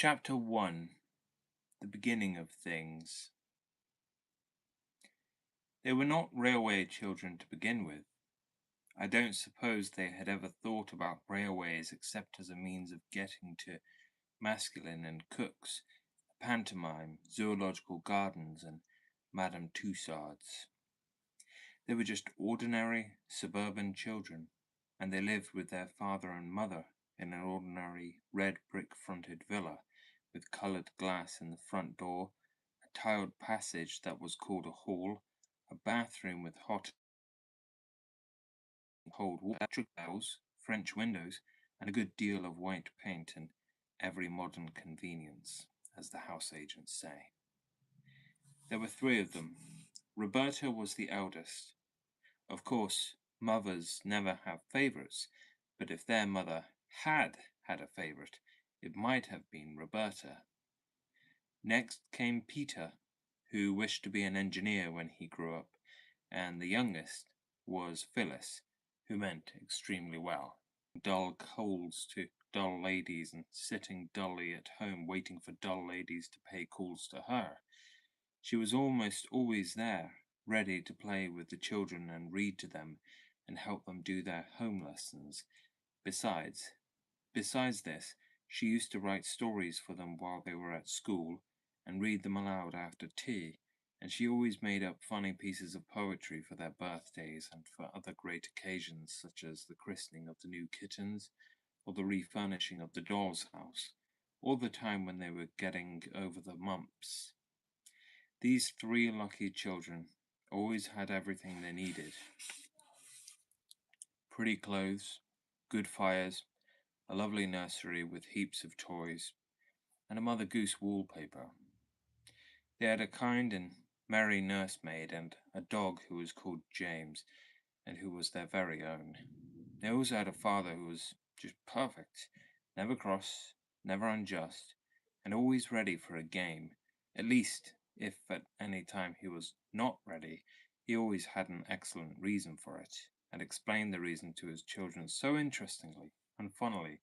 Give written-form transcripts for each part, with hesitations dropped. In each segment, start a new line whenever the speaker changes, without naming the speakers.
Chapter 1. The Beginning of Things. They were not railway children to begin with. I don't suppose they had ever thought about railways except as a means of getting to masculine and cooks, pantomime, zoological gardens, and Madame Tussaud's. They were just ordinary suburban children, and they lived with their father and mother in an ordinary red brick-fronted villa, with coloured glass in the front door, a tiled passage that was called a hall, a bathroom with hot and cold water, electric bells, French windows, and a good deal of white paint and every modern convenience, as the house agents say. There were three of them. Roberta was the eldest. Of course, mothers never have favourites, but if their mother had had a favourite, it might have been Roberta. Next came Peter, who wished to be an engineer when he grew up, and the youngest was Phyllis, who meant extremely well, dull calls to dull ladies and sitting dully at home waiting for dull ladies to pay calls to her. She was almost always there, ready to play with the children and read to them and help them do their home lessons. Besides this, she used to write stories for them while they were at school and read them aloud after tea, and she always made up funny pieces of poetry for their birthdays and for other great occasions, such as the christening of the new kittens or the refurnishing of the doll's house, all the time when they were getting over the mumps. These three lucky children always had everything they needed: pretty clothes, good fires, a lovely nursery with heaps of toys, and a Mother Goose wallpaper. They had a kind and merry nursemaid and a dog who was called James, and who was their very own. They also had a father who was just perfect, never cross, never unjust, and always ready for a game. At least, if at any time he was not ready, he always had an excellent reason for it, and explained the reason to his children so interestingly and funnily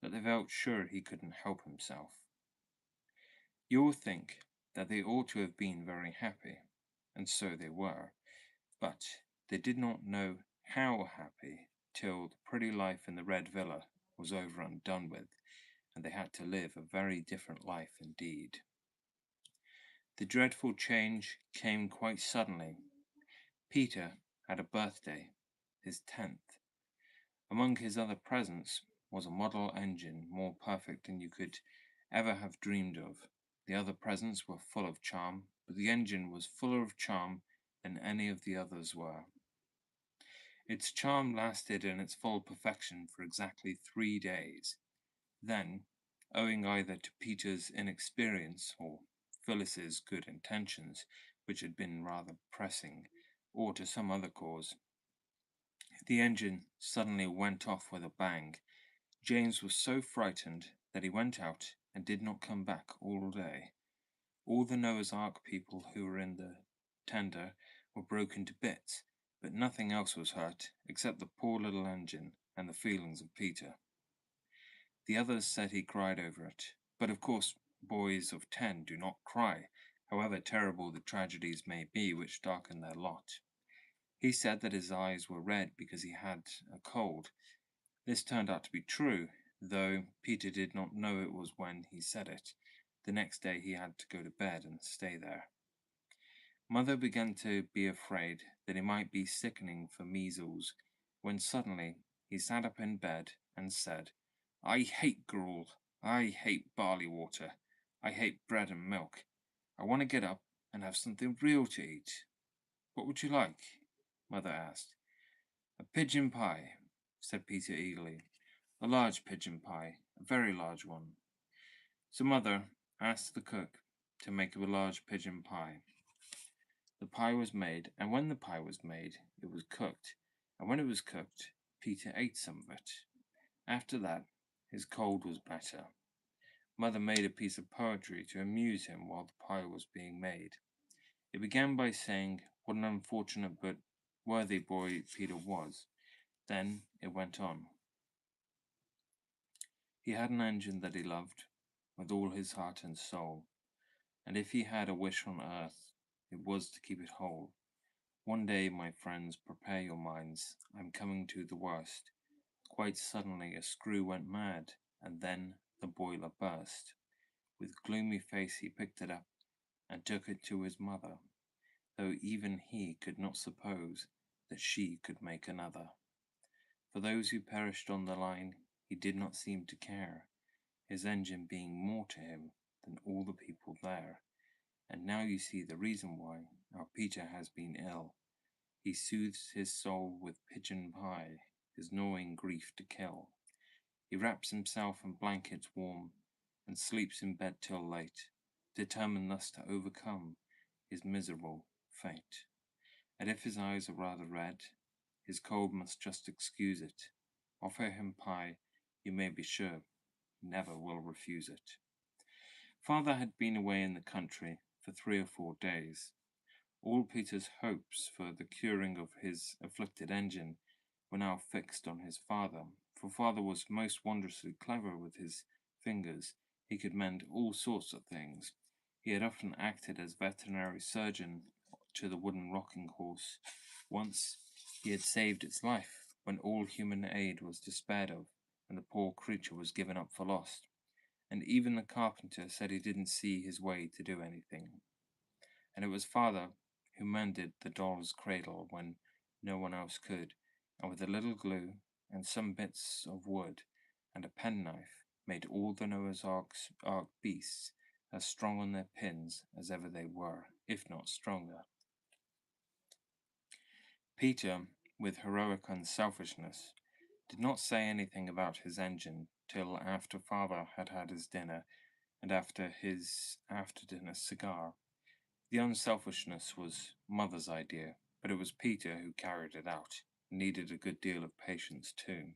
that they felt sure he couldn't help himself. You will think that they ought to have been very happy, and so they were, but they did not know how happy till the pretty life in the Red Villa was over and done with, and they had to live a very different life indeed. The dreadful change came quite suddenly. Peter had a birthday, his 10th. Among his other presents was a model engine more perfect than you could ever have dreamed of. The other presents were full of charm, but the engine was fuller of charm than any of the others were. Its charm lasted in its full perfection for exactly 3 days. Then, owing either to Peter's inexperience or Phyllis's good intentions, which had been rather pressing, or to some other cause, the engine suddenly went off with a bang. James was so frightened that he went out and did not come back all day. All the Noah's Ark people who were in the tender were broken to bits, but nothing else was hurt except the poor little engine and the feelings of Peter. The others said he cried over it, but of course boys of 10 do not cry, however terrible the tragedies may be which darken their lot. He said that his eyes were red because he had a cold. This turned out to be true, though Peter did not know it was when he said it. The next day he had to go to bed and stay there. Mother began to be afraid that he might be sickening for measles, when suddenly he sat up in bed and said, "I hate gruel. I hate barley water. I hate bread and milk. I want to get up and have something real to eat." "What would you like?" Mother asked. "A pigeon pie," said Peter eagerly. "A large pigeon pie, a very large one." So Mother asked the cook to make a large pigeon pie. The pie was made, and when the pie was made, it was cooked, and when it was cooked, Peter ate some of it. After that, his cold was better. Mother made a piece of poetry to amuse him while the pie was being made. It began by saying what an unfortunate but worthy boy Peter was. Then it went on. He had an engine that he loved, with all his heart and soul, and if he had a wish on earth, it was to keep it whole. One day, my friends, prepare your minds, I'm coming to the worst. Quite suddenly a screw went mad, and then the boiler burst. With gloomy face he picked it up and took it to his mother, though even he could not suppose that she could make another. For those who perished on the line, he did not seem to care, his engine being more to him than all the people there. And now you see the reason why our Peter has been ill. He soothes his soul with pigeon pie, his gnawing grief to kill. He wraps himself in blankets warm, and sleeps in bed till late, determined thus to overcome his miserable fate. And if his eyes are rather red, his cold must just excuse it. Offer him pie, you may be sure he never will refuse it. Father had been away in the country for 3 or 4 days. All Peter's hopes for the curing of his afflicted engine were now fixed on his father, for father was most wondrously clever with his fingers. He could mend all sorts of things. He had often acted as veterinary surgeon to the wooden rocking horse. Once he had saved its life when all human aid was despaired of, and the poor creature was given up for lost. And even the carpenter said he didn't see his way to do anything. And it was father who mended the doll's cradle when no one else could, and with a little glue and some bits of wood and a penknife made all the Noah's Ark beasts as strong on their pins as ever they were, if not stronger. Peter, with heroic unselfishness, did not say anything about his engine till after father had had his dinner and after his after-dinner cigar. The unselfishness was mother's idea, but it was Peter who carried it out, and needed a good deal of patience too.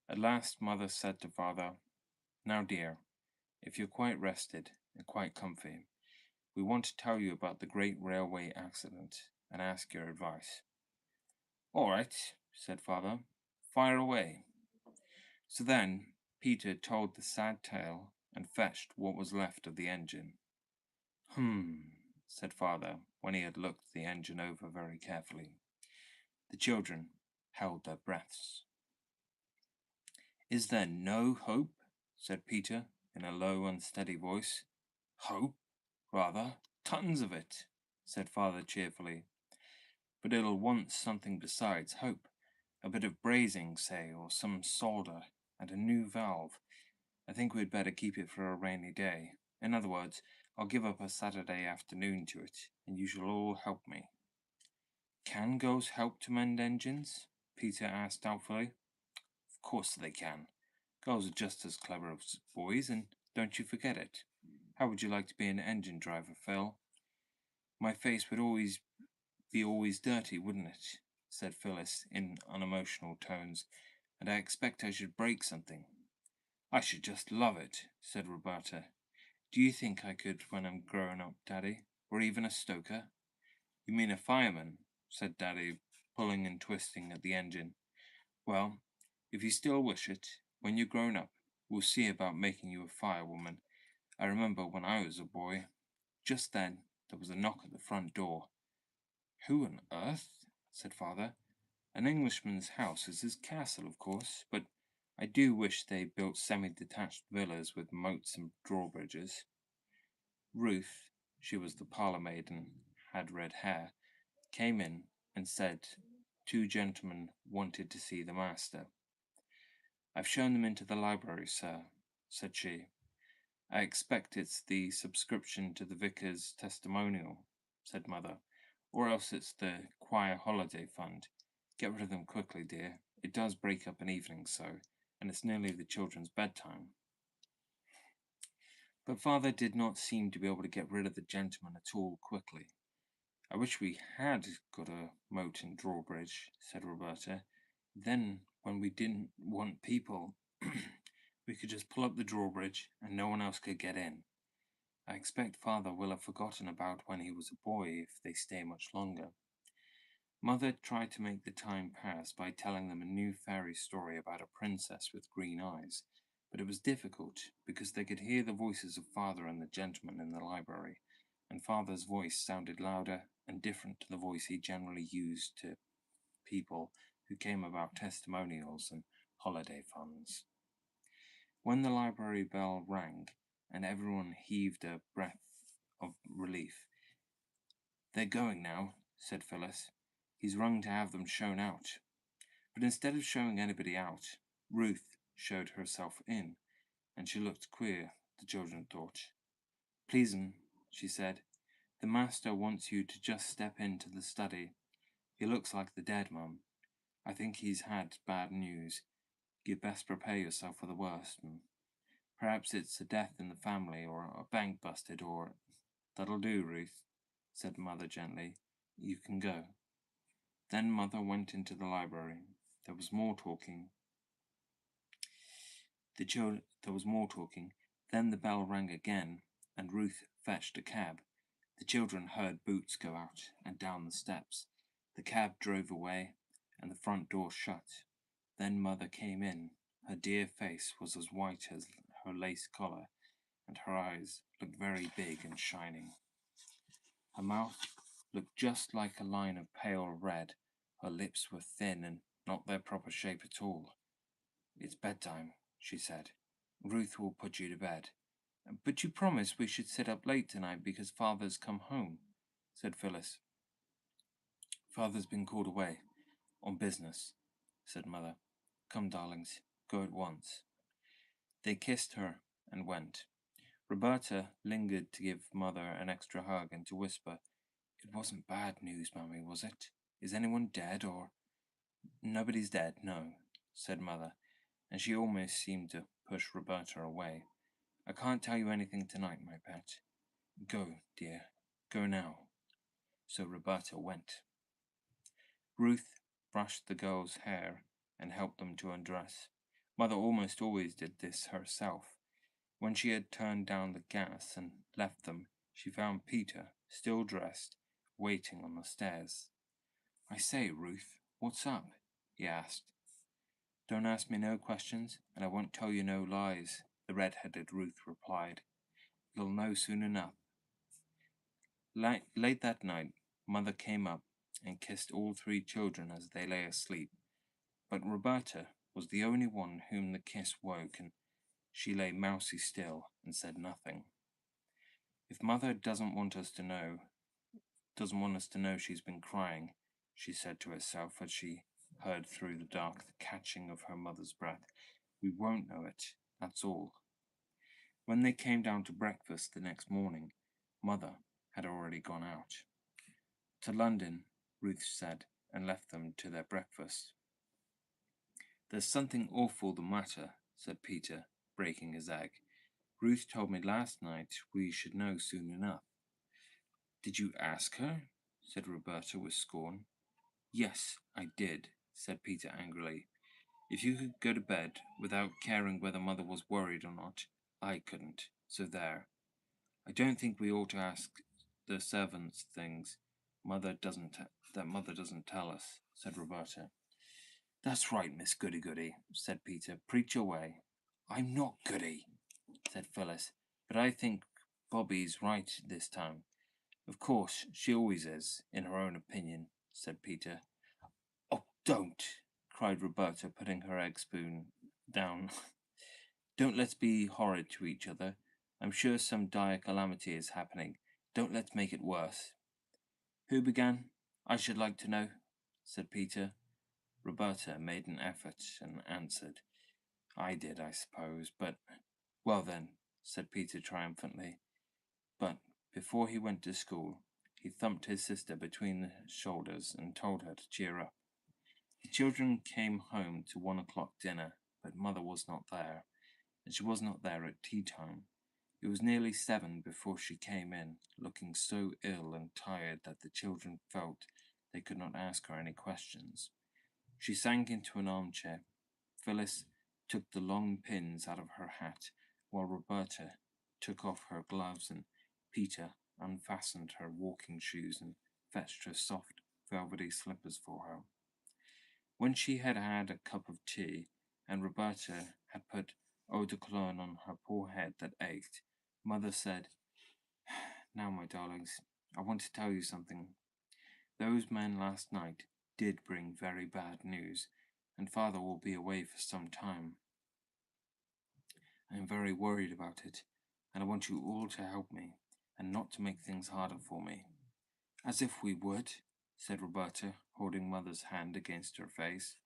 At last mother said to father, "Now dear, if you're quite rested and quite comfy, we want to tell you about the great railway accident and ask your advice." "All right," said father, "fire away." So then Peter told the sad tale and fetched what was left of the engine. Said father, when he had looked the engine over very carefully. The children held their breaths. "Is there no hope?" said Peter in a low, unsteady voice. "Hope? Rather, tons of it," said father cheerfully. "But it'll want something besides hope. A bit of brazing, say, or some solder, and a new valve. I think we'd better keep it for a rainy day. In other words, I'll give up a Saturday afternoon to it, and you shall all help me." "Can girls help to mend engines?" Peter asked doubtfully. "Of course they can. Girls are just as clever as boys, and don't you forget it. How would you like to be an engine driver, Phil?" "My face would be always dirty, wouldn't it?" said Phyllis in unemotional tones, "and I expect I should break something." "I should just love it," said Roberta. "Do you think I could when I'm grown up, Daddy? Or even a stoker?" "You mean a fireman?" said Daddy, pulling and twisting at the engine. "Well, if you still wish it, when you're grown up, we'll see about making you a firewoman. I remember when I was a boy." Just then there was a knock at the front door. "Who on earth?" said father. "An Englishman's house is his castle, of course, but I do wish they built semi-detached villas with moats and drawbridges." Ruth, she was the parlour maid and had red hair, came in and said 2 gentlemen wanted to see the master. "I've shown them into the library, sir," said she. "I expect it's the subscription to the vicar's testimonial," said mother, "or else it's the choir holiday fund. Get rid of them quickly, dear. It does break up an evening so, and it's nearly the children's bedtime." But father did not seem to be able to get rid of the gentleman at all quickly. "I wish we had got a moat and drawbridge," said Roberta. "Then, when we didn't want people, we could just pull up the drawbridge and no one else could get in. I expect father will have forgotten about when he was a boy if they stay much longer." Mother tried to make the time pass by telling them a new fairy story about a princess with green eyes, but it was difficult because they could hear the voices of Father and the gentleman in the library, and Father's voice sounded louder and different to the voice he generally used to people who came about testimonials and holiday funds. When the library bell rang and everyone heaved a breath of relief, "They're going now," said Phyllis. "He's rung to have them shown out." But instead of showing anybody out, Ruth showed herself in, and she looked queer, the children thought. "Please'm," she said, "the master wants you to just step into the study. He looks like the dead, Mum. I think he's had bad news. You'd best prepare yourself for the worst. Perhaps it's a death in the family, or a bank busted, or—" "That'll do, Ruth," said Mother gently. "You can go." Then Mother went into the library. There was more talking. There was more talking. Then the bell rang again, and Ruth fetched a cab. The children heard boots go out and down the steps. The cab drove away, and the front door shut. Then Mother came in. Her dear face was as white as her lace collar, and her eyes looked very big and shining. Her mouth looked just like a line of pale red. Her lips were thin and not their proper shape at all. "It's bedtime," she said. "Ruth will put you to bed." "But you promised we should sit up late tonight because Father's come home," said Phyllis. "Father's been called away on business," said Mother. "Come, darlings, go at once." They kissed her and went. Roberta lingered to give Mother an extra hug and to whisper, "It wasn't bad news, Mummy, was it? Is anyone dead, or—" "Nobody's dead, no," said Mother, and she almost seemed to push Roberta away. "I can't tell you anything tonight, my pet. Go, dear, go now." So Roberta went. Ruth brushed the girls' hair and helped them to undress. Mother almost always did this herself. When she had turned down the gas and left them, she found Peter, still dressed, waiting on the stairs. "I say, Ruth, what's up?" he asked. "Don't ask me no questions, and I won't tell you no lies," the red-headed Ruth replied. "You'll know soon enough." Late that night, Mother came up and kissed all three children as they lay asleep, but Roberta was the only one whom the kiss woke, and she lay mousy still and said nothing. "If Mother doesn't want us to know she's been crying," she said to herself as she heard through the dark the catching of her mother's breath. "We won't know it, that's all." When they came down to breakfast the next morning, Mother had already gone out. "To London," Ruth said, and left them to their breakfast. "There's something awful the matter," said Peter, breaking his egg. "Ruth told me last night we should know soon enough." "Did you ask her?" said Roberta with scorn. "Yes, I did," said Peter angrily. "If you could go to bed without caring whether Mother was worried or not, I couldn't, so there. I don't think we ought to ask the servants things Mother doesn't tell us," said Roberta. "That's right, Miss Goody-Goody," said Peter. "Preach away." "I'm not Goody," said Phyllis, "but I think Bobby's right this time." "Of course, she always is, in her own opinion," said Peter. "Oh, don't!" cried Roberta, putting her egg spoon down. "Don't let's be horrid to each other. I'm sure some dire calamity is happening. Don't let's make it worse." "Who began, I should like to know?" said Peter. Roberta made an effort and answered. "I did, I suppose, but—" "Well then," said Peter triumphantly. But before he went to school, he thumped his sister between the shoulders and told her to cheer up. The children came home to 1 o'clock dinner, but Mother was not there, and she was not there at tea time. It was nearly 7 before she came in, looking so ill and tired that the children felt they could not ask her any questions. She sank into an armchair. Phyllis took the long pins out of her hat, while Roberta took off her gloves, and Peter unfastened her walking shoes and fetched her soft, velvety slippers for her. When she had had a cup of tea, and Roberta had put eau de cologne on her poor head that ached. Mother said, "Now, my darlings, I want to tell you something. Those men last night did bring very bad news, and Father will be away for some time. I am very worried about it, and I want you all to help me, and not to make things harder for me." "As if we would," said Roberta, holding Mother's hand against her face.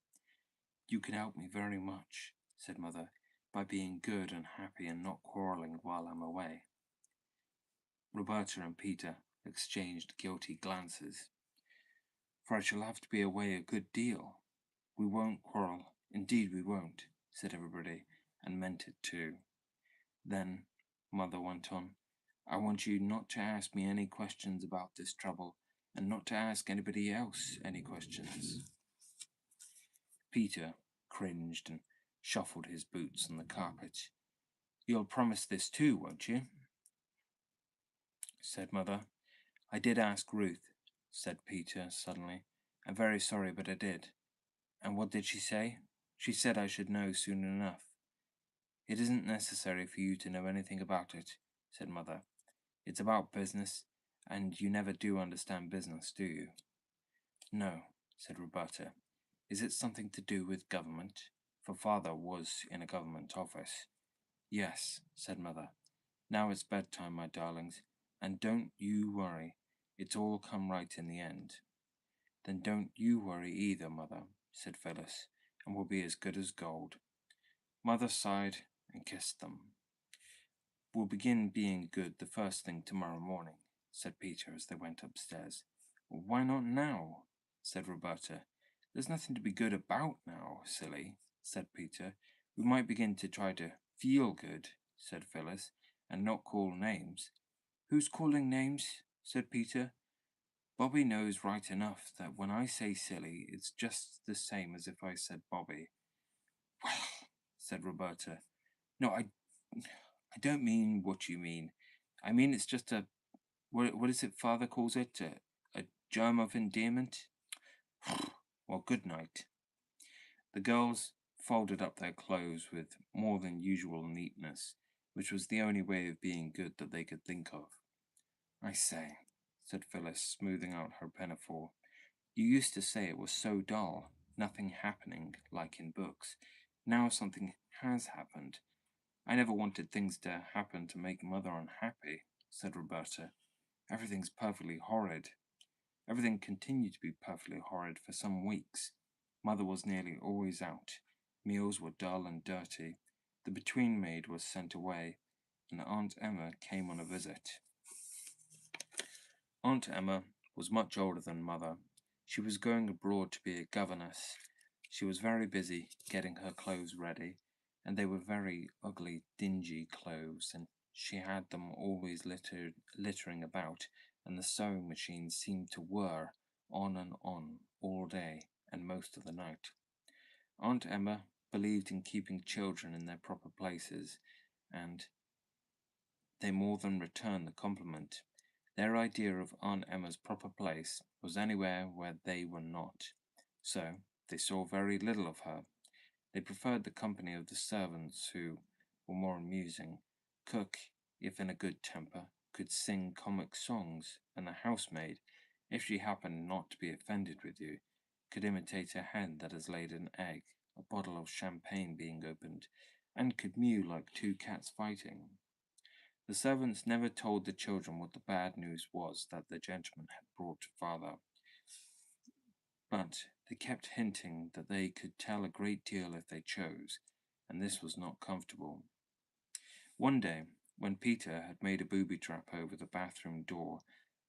"You can help me very much," said Mother, "by being good and happy and not quarrelling while I'm away." Roberta and Peter exchanged guilty glances. "For I shall have to be away a good deal." "We won't quarrel, indeed we won't," said everybody, and meant it too. "Then," Mother went on, "I want you not to ask me any questions about this trouble, and not to ask anybody else any questions." Peter cringed and shuffled his boots on the carpet. "You'll promise this too, won't you?" said Mother. "I did ask Ruth," said Peter suddenly. "I'm very sorry, but I did." "And what did she say?" "She said I should know soon enough." "It isn't necessary for you to know anything about it," said Mother. "It's about business, and you never do understand business, do you?" "No," said Roberta. "Is it something to do with government? For Father was in a government office." "Yes," said Mother. "Now it's bedtime, my darlings, and don't you worry. It's all come right in the end." "Then don't you worry either, Mother," said Phyllis, "and we'll be as good as gold." Mother sighed and kissed them. "We'll begin being good the first thing tomorrow morning," said Peter as they went upstairs. "Why not now?" said Roberta. "There's nothing to be good about now, silly," said Peter. "We might begin to try to feel good," said Phyllis, "and not call names." "Who's calling names?" said Peter. "Bobby knows right enough that when I say silly, it's just the same as if I said Bobby." "Well," said Roberta. "No, I don't mean what you mean. I mean it's just a, what is it Father calls it? A germ of endearment?" "Well, good night." The girls folded up their clothes with more than usual neatness, which was the only way of being good that they could think of. "I say," said Phyllis, smoothing out her pinafore, "you used to say it was so dull, nothing happening, like in books. Now something has happened." "I never wanted things to happen to make Mother unhappy," said Roberta. "Everything's perfectly horrid." Everything continued to be perfectly horrid for some weeks. Mother was nearly always out. Meals were dull and dirty. The between maid was sent away, and Aunt Emma came on a visit. Aunt Emma was much older than Mother. She was going abroad to be a governess. She was very busy getting her clothes ready, and they were very ugly, dingy clothes, and she had them always littering about, and the sewing machine seemed to whir on and on all day and most of the night. Aunt Emma believed in keeping children in their proper places, and they more than returned the compliment. Their idea of Aunt Emma's proper place was anywhere where they were not, so they saw very little of her. They preferred the company of the servants, who were more amusing. Cook, if in a good temper, could sing comic songs, and the housemaid, if she happened not to be offended with you, could imitate a hen that has laid an egg, a bottle of champagne being opened, and could mew like two cats fighting. The servants never told the children what the bad news was that the gentleman had brought to Father, but they kept hinting that they could tell a great deal if they chose, and this was not comfortable. One day, when Peter had made a booby trap over the bathroom door,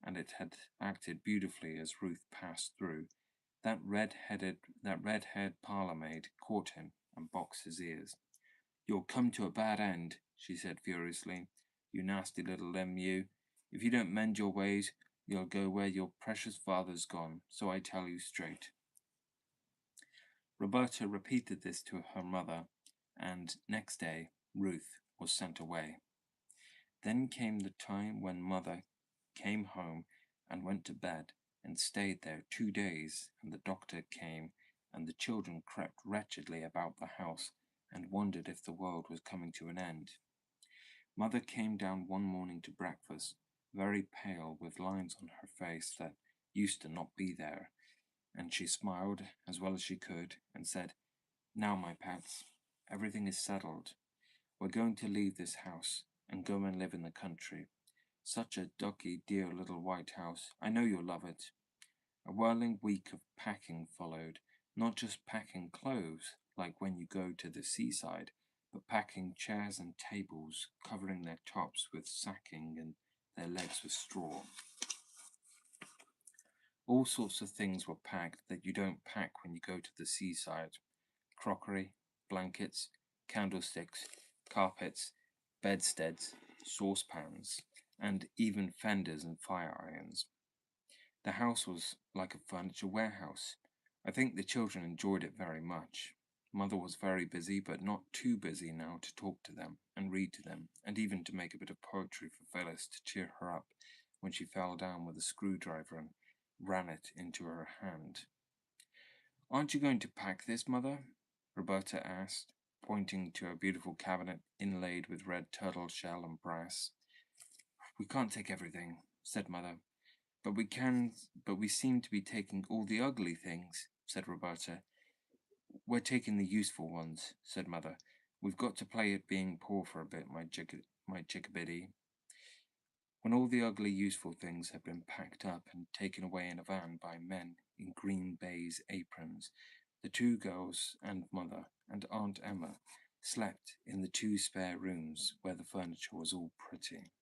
and it had acted beautifully as Ruth passed through, that red-haired parlour maid caught him and boxed his ears. "You'll come to a bad end," she said furiously. "You nasty little limb, you. If you don't mend your ways, you'll go where your precious father's gone, so I tell you straight." Roberta repeated this to her mother, and next day Ruth was sent away. Then came the time when Mother came home and went to bed and stayed there 2 days, and the doctor came, and the children crept wretchedly about the house, and wondered if the world was coming to an end. Mother came down one morning to breakfast, very pale, with lines on her face that used to not be there, and she smiled as well as she could and said, "Now, my pets, everything is settled. We're going to leave this house and go and live in the country. Such a ducky, dear little white house. I know you'll love it." A whirling week of packing followed, not just packing clothes, like when you go to the seaside, but packing chairs and tables, covering their tops with sacking and their legs with straw. All sorts of things were packed that you don't pack when you go to the seaside: crockery, blankets, candlesticks, carpets, bedsteads, saucepans, and even fenders and fire irons. The house was like a furniture warehouse. I think the children enjoyed it very much. Mother was very busy, but not too busy now to talk to them and read to them, and even to make a bit of poetry for Phyllis to cheer her up when she fell down with a screwdriver and ran it into her hand. "Aren't you going to pack this, Mother?" Roberta asked, pointing to a beautiful cabinet inlaid with red turtle shell and brass. "We can't take everything," said Mother. But we seem to be taking all the ugly things," said Roberta. "We're taking the useful ones," said Mother. "We've got to play at being poor for a bit, my chickabiddy." When all the ugly useful things had been packed up and taken away in a van by men in green baize aprons, the two girls and Mother and Aunt Emma slept in the two spare rooms where the furniture was all pretty.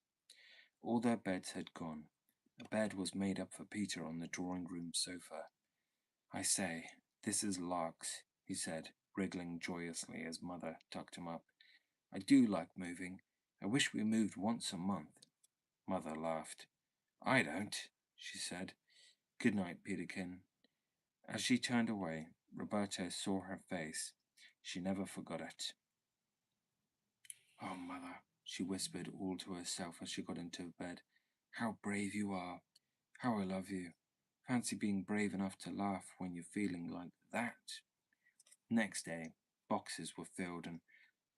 All their beds had gone. A bed was made up for Peter on the drawing-room sofa. "I say, this is larks," he said, wriggling joyously as Mother tucked him up. "I do like moving. I wish we moved once a month." Mother laughed. "I don't," she said. "Good night, Peterkin." As she turned away, Roberta saw her face. She never forgot it. "Oh, Mother," she whispered all to herself as she got into bed. "How brave you are. How I love you. Fancy being brave enough to laugh when you're feeling like that." Next day, boxes were filled, and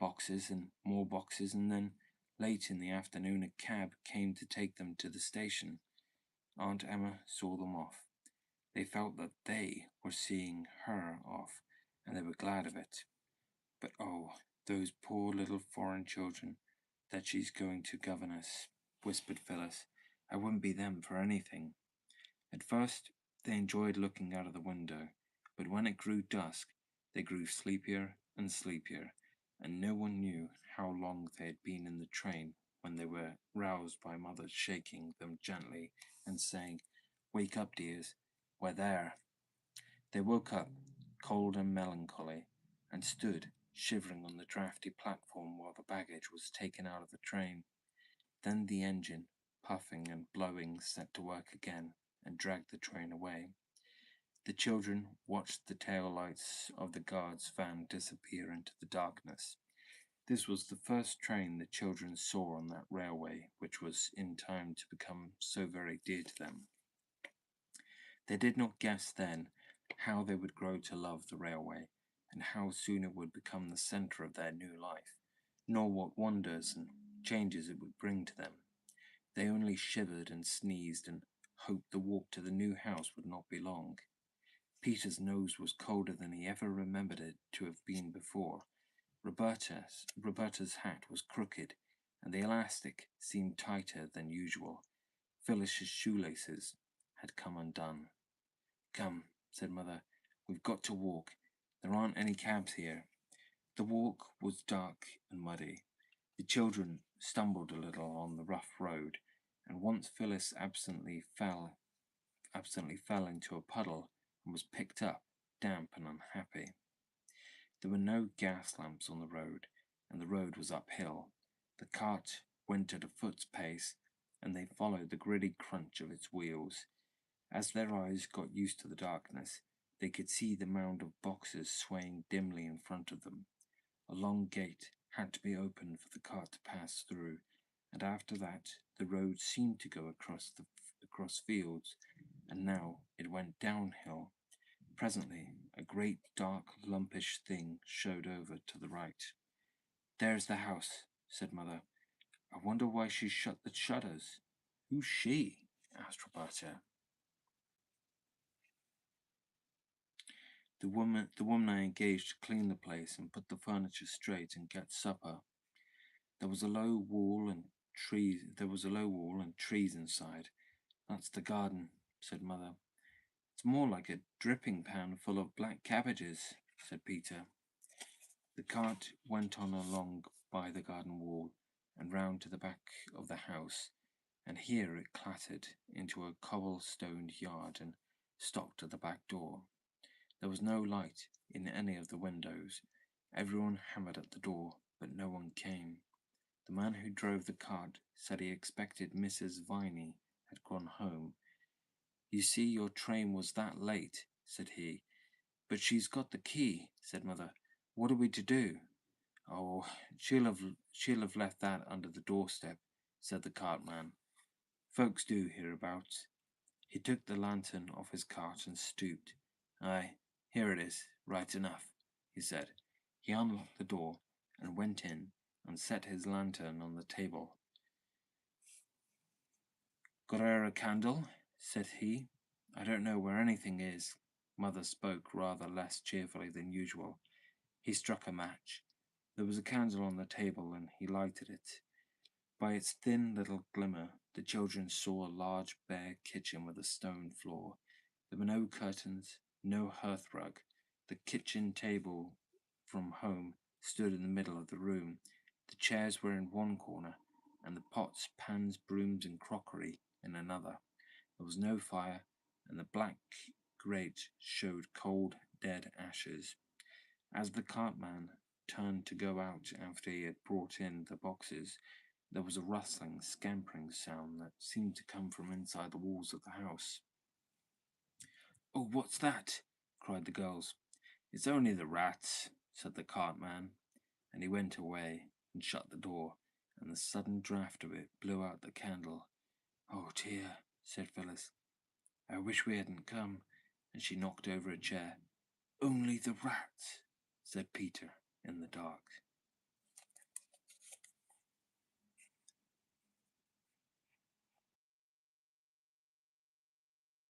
boxes and more boxes, and then late in the afternoon a cab came to take them to the station. Aunt Emma saw them off. They felt that they were seeing her off, and they were glad of it. But oh, those poor little foreign children that she's going to governess, whispered Phyllis. "I wouldn't be them for anything." At first, they enjoyed looking out of the window, but when it grew dusk, they grew sleepier and sleepier, and no one knew how long they had been in the train when they were roused by Mother shaking them gently and saying, "Wake up, dears, we're there." They woke up, cold and melancholy, and stood shivering on the draughty platform while the baggage was taken out of the train. Then the engine, puffing and blowing, set to work again and dragged the train away. The children watched the tail lights of the guard's van disappear into the darkness. This was the first train the children saw on that railway, which was in time to become so very dear to them. They did not guess then how they would grow to love the railway, and how soon it would become the centre of their new life, nor what wonders and changes it would bring to them. They only shivered and sneezed and hoped the walk to the new house would not be long. Peter's nose was colder than he ever remembered it to have been before. Roberta's hat was crooked, and the elastic seemed tighter than usual. Phyllis's shoelaces had come undone. "Come," said Mother, "we've got to walk. There aren't any cabs here." The walk was dark and muddy. The children stumbled a little on the rough road, and once Phyllis absently fell into a puddle and was picked up, damp and unhappy. There were no gas lamps on the road, and the road was uphill. The cart went at a foot's pace, and they followed the gritty crunch of its wheels. As their eyes got used to the darkness, they could see the mound of boxes swaying dimly in front of them. A long gate had to be opened for the cart to pass through, and after that the road seemed to go across fields, and now it went downhill. Presently, a great dark lumpish thing showed over to the right. "There's the house," said Mother. "I wonder why she shut the shutters." "Who's she?" asked Roberta. The woman I engaged to clean the place and put the furniture straight and get supper. There was a low wall and trees inside. "That's the garden," said Mother. "It's more like a dripping pan full of black cabbages," said Peter. The cart went on along by the garden wall and round to the back of the house, and here it clattered into a cobble-stoned yard and stopped at the back door. There was no light in any of the windows. Everyone hammered at the door, but no one came. The man who drove the cart said he expected Mrs. Viney had gone home. "You see, your train was that late," said he. "But she's got the key," said Mother. "What are we to do?" "Oh, she'll have left that under the doorstep," said the cartman. "Folks do hereabouts." He took the lantern off his cart and stooped. "Aye, here it is, right enough," he said. He unlocked the door and went in and set his lantern on the table. "Got her a candle?" said he. "I don't know where anything is." Mother spoke rather less cheerfully than usual. He struck a match. There was a candle on the table and he lighted it. By its thin little glimmer, the children saw a large bare kitchen with a stone floor. There were no curtains, no hearthrug. The kitchen table from home stood in the middle of the room. The chairs were in one corner, and the pots, pans, brooms, and crockery in another. There was no fire, and the black grate showed cold, dead ashes. As the cartman turned to go out after he had brought in the boxes, there was a rustling, scampering sound that seemed to come from inside the walls of the house. "Oh, what's that?" cried the girls. "It's only the rats," said the cartman, and he went away and shut the door, and the sudden draught of it blew out the candle. "Oh dear," said Phyllis. "I wish we hadn't come," and she knocked over a chair. "Only the rats," said Peter in the dark.